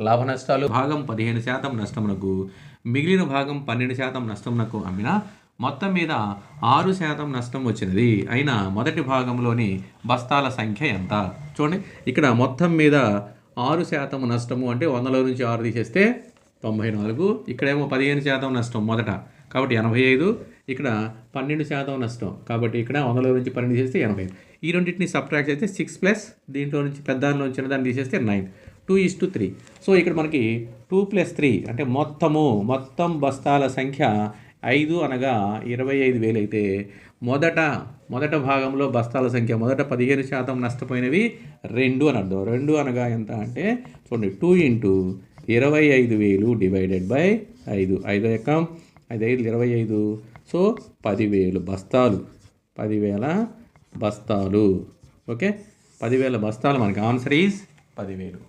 లాభ నష్టాలు భాగం 15% నష్టమునకు, మిగిలిన భాగం 12% నష్టమునకు అమ్మిన మొత్తం మీద 6% నష్టం వచ్చినది అయినా మొదటి భాగంలోని బస్తాల సంఖ్య ఎంత? చూడండి, ఇక్కడ మొత్తం మీద 6% నష్టము అంటే 100లో నుంచి 6 తీసేస్తే 94, ఇక్కడేమో 15% నష్టం మొదట కాబట్టి 85, ఇక్కడ 12% నష్టం కాబట్టి ఇక్కడ 100లో నుంచి 12 తీసేస్తే 85. ఈ రెండింటిని సబ్ట్రాక్ట్ చేస్తే 6 ప్లస్ దీంట్లో నుంచి పెద్దదానిలో చిన్న దాన్ని తీసేస్తే 9, 2:3. సో ఇక్కడ మనకి 2 + 3 అంటే మొత్తం బస్తాల సంఖ్య 5 అనగా 25,000 అయితే మొదట భాగంలో బస్తాల సంఖ్య మొదట 15% నష్టపోయినవి 2 అని అర్థం. 2 అనగా ఎంత అంటే చూడండి, 2 × 25,000 డివైడెడ్ బై 5. 5 ఎక్కం 5 5 25, సో 10,000 బస్తాలు. 10,000 బస్తాలు. ఓకే, 10,000 బస్తాలు. మనకి ఆన్సర్ ఈజ్ 10,000.